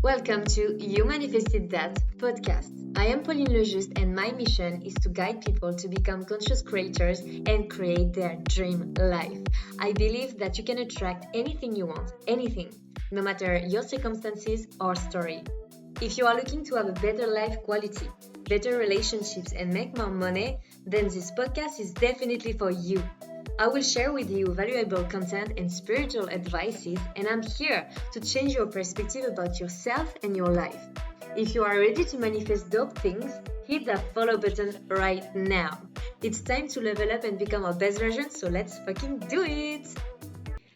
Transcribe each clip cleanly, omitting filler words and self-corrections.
Welcome to You Manifested That podcast. I am Pauline and my mission is to guide people to become conscious creators and create their dream life. I believe that you can attract anything you want, anything, no matter your circumstances or story. If you are looking to have a better life quality, better relationships, and make more money, then this podcast is definitely for you. I will share with you valuable content and spiritual advices, and I'm here to change your perspective about yourself and your life. If you are ready to manifest dope things, hit that follow button right now. It's time to level up and become our best version, so let's fucking do it!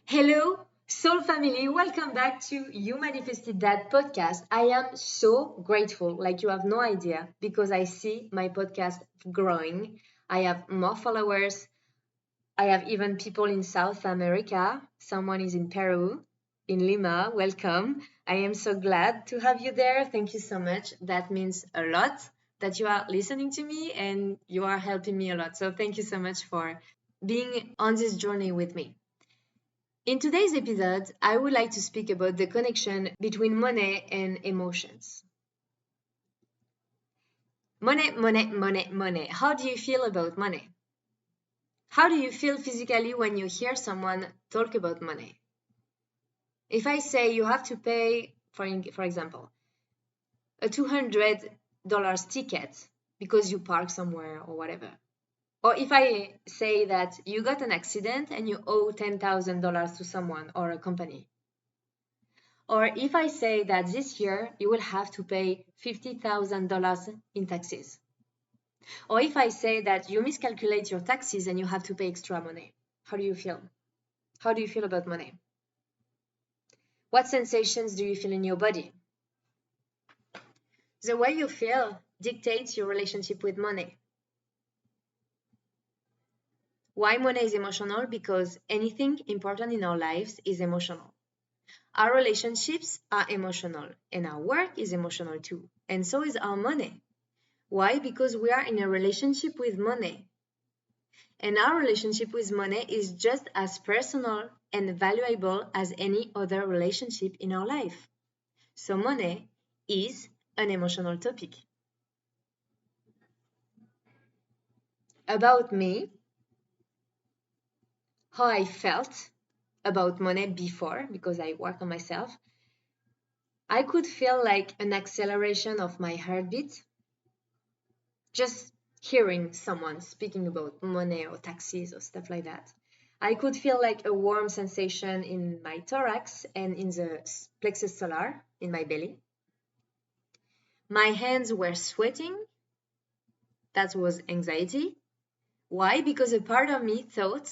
Hello, soul family, welcome back to You Manifested That podcast. I am so grateful, like you have no idea, because I see my podcast growing. I have more followers. I have even people in South America. Someone is in Peru, in Lima. Welcome. I am so glad to have you there. Thank you so much. That means a lot that you are listening to me and you are helping me a lot. So thank you so much for being on this journey with me. In today's episode, I would like to speak about the connection between money and emotions. Money. How do you feel about money? How do you feel physically when you hear someone talk about money? If I say you have to pay, for example, a $200 ticket because you park somewhere or whatever. Or if I say that you got an accident and you owe $10,000 to someone or a company. Or if I say that this year you will have to pay $50,000 in taxes. Or if I say that you miscalculate your taxes and you have to pay extra money, how do you feel? How do you feel about money? What sensations do you feel in your body? The way you feel dictates your relationship with money. Why money is emotional? Because anything important in our lives is emotional. Our relationships are emotional and our work is emotional too. And so is our money. Why? Because we are in a relationship with money. And our relationship with money is just as personal and valuable as any other relationship in our life. So money is an emotional topic. About me, how I felt about money before, because I work on myself, I could feel like an acceleration of my heartbeat. Just hearing someone speaking about money or taxes or stuff like that. I could feel like a warm sensation in my thorax and in the plexus solar in my belly. My hands were sweating. That was anxiety. Why? Because a part of me thought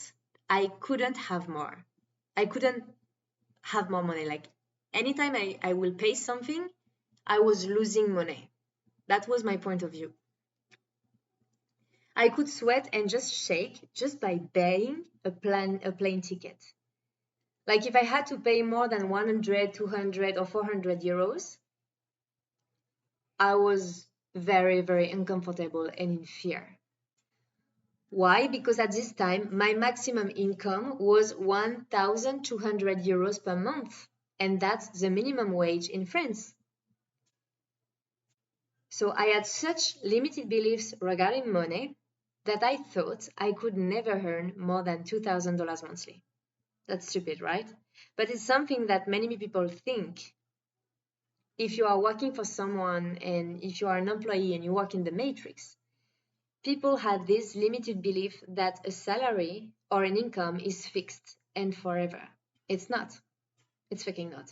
I couldn't have more. I couldn't have more money. Like anytime I will pay something, I was losing money. That was my point of view. I could sweat and just shake just by buying a plane ticket. Like if I had to pay more than 100, 200 or 400 euros, I was very, very uncomfortable and in fear. Why? Because at this time, my maximum income was 1,200 euros per month. And that's the minimum wage in France. So I had such limited beliefs regarding money that I thought I could never earn more than $2,000 monthly. That's stupid, right? But it's something that many people think. If you are working for someone and if you are an employee and you work in the matrix, people have this limited belief that a salary or an income is fixed and forever. It's not. It's fucking not.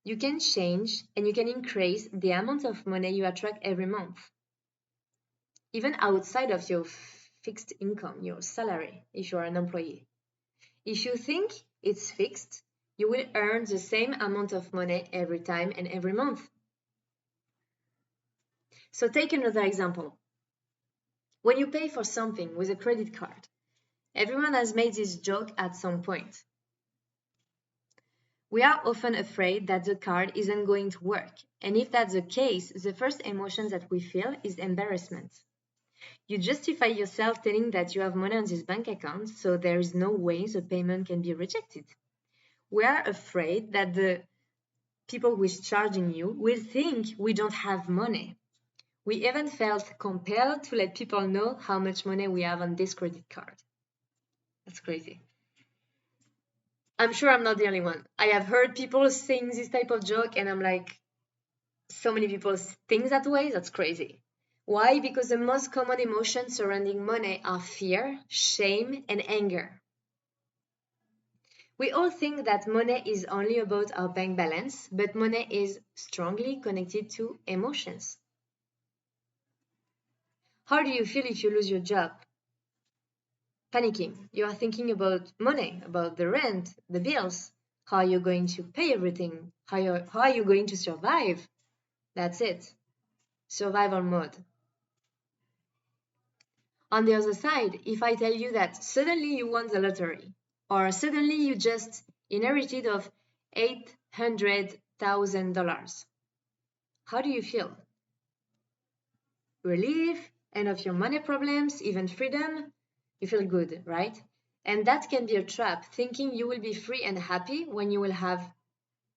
You can change and you can increase the amount of money you attract every month. Even outside of your fixed income, your salary, if you are an employee. If you think it's fixed, you will earn the same amount of money every time and every month. So take another example. When you pay for something with a credit card, everyone has made this joke at some point. We are often afraid that the card isn't going to work. And if that's the case, the first emotion that we feel is embarrassment. You justify yourself telling that you have money on this bank account, so there is no way the payment can be rejected. We are afraid that the people who is charging you will think we don't have money. We even felt compelled to let people know how much money we have on this credit card. That's crazy. I'm sure I'm not the only one. I have heard people saying this type of joke and I'm like, so many people think that way? That's crazy. Why? Because the most common emotions surrounding money are fear, shame, and anger. We all think that money is only about our bank balance, but money is strongly connected to emotions. How do you feel if you lose your job? Panicking. You are thinking about money, about the rent, the bills. How are you going to pay everything? How are you going to survive? That's it. Survival mode. On the other side, if I tell you that suddenly you won the lottery, or suddenly you just inherited of $800,000, how do you feel? Relief, end of your money problems, even freedom? You feel good, right? And that can be a trap, thinking you will be free and happy when you will have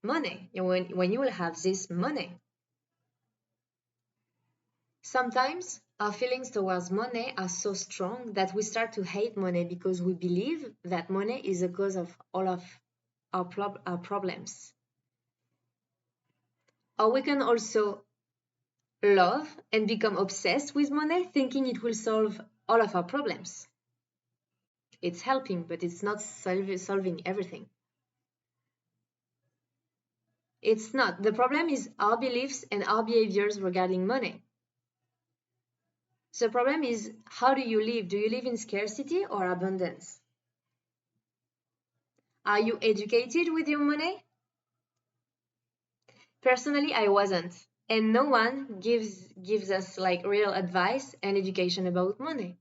money, when you will have this money. Sometimes our feelings towards money are so strong that we start to hate money because we believe that money is the cause of all of our problems. Or we can also love and become obsessed with money, thinking it will solve all of our problems. It's helping, but it's not solving everything. It's not. The problem is our beliefs and our behaviors regarding money. So the problem is, how do you live? Do you live in scarcity or abundance? Are you educated with your money? Personally, I wasn't. And no one gives us like real advice and education about money.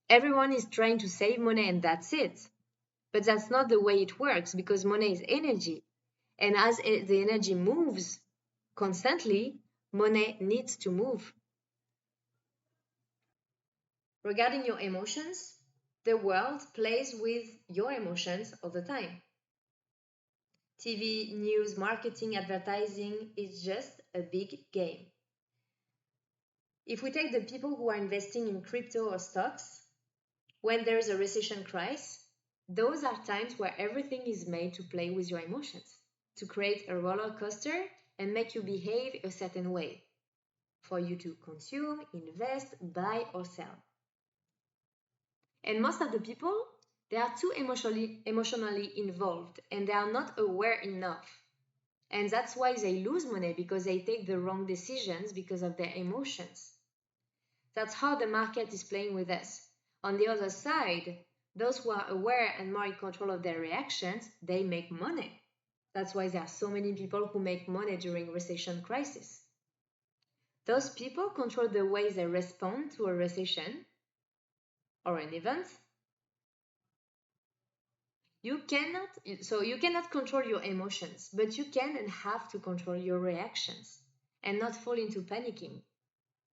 Everyone is trying to save money and that's it. But that's not the way it works because money is energy. And as the energy moves constantly, money needs to move. Regarding your emotions, the world plays with your emotions all the time. TV, news, marketing, advertising is just a big game. If we take the people who are investing in crypto or stocks, when there is a recession crisis, those are times where everything is made to play with your emotions, to create a roller coaster and make you behave a certain way, for you to consume, invest, buy or sell. And most of the people, they are too emotionally involved and they are not aware enough. And that's why they lose money, because they take the wrong decisions because of their emotions. That's how the market is playing with us. On the other side, those who are aware and more in control of their reactions, they make money. That's why there are so many people who make money during recession crisis. Those people control the way they respond to a recession or an event. You cannot control your emotions, but you can and have to control your reactions and not fall into panicking,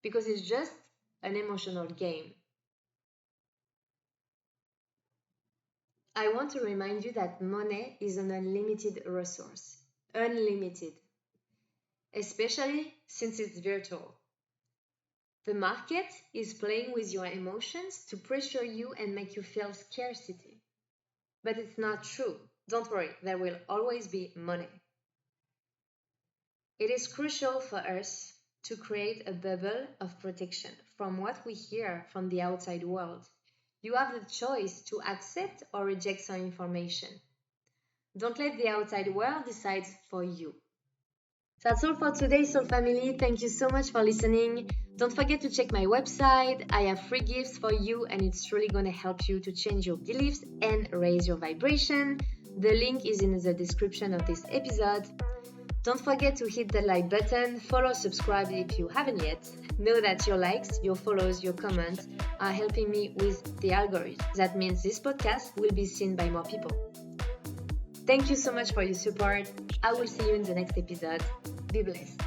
because it's just an emotional game. I want to remind you that money is an unlimited resource. Unlimited. Especially since it's virtual. The market is playing with your emotions to pressure you and make you feel scarcity. But it's not true. Don't worry, there will always be money. It is crucial for us to create a bubble of protection from what we hear from the outside world. You have the choice to accept or reject some information. Don't let the outside world decide for you. That's all for today, Soul Family. Thank you so much for listening. Don't forget to check my website. I have free gifts for you and it's really going to help you to change your beliefs and raise your vibration. The link is in the description of this episode. Don't forget to hit the like button, follow, subscribe if you haven't yet. Know that your likes, your follows, your comments are helping me with the algorithm. That means this podcast will be seen by more people. Thank you so much for your support. I will see you in the next episode. Be blessed.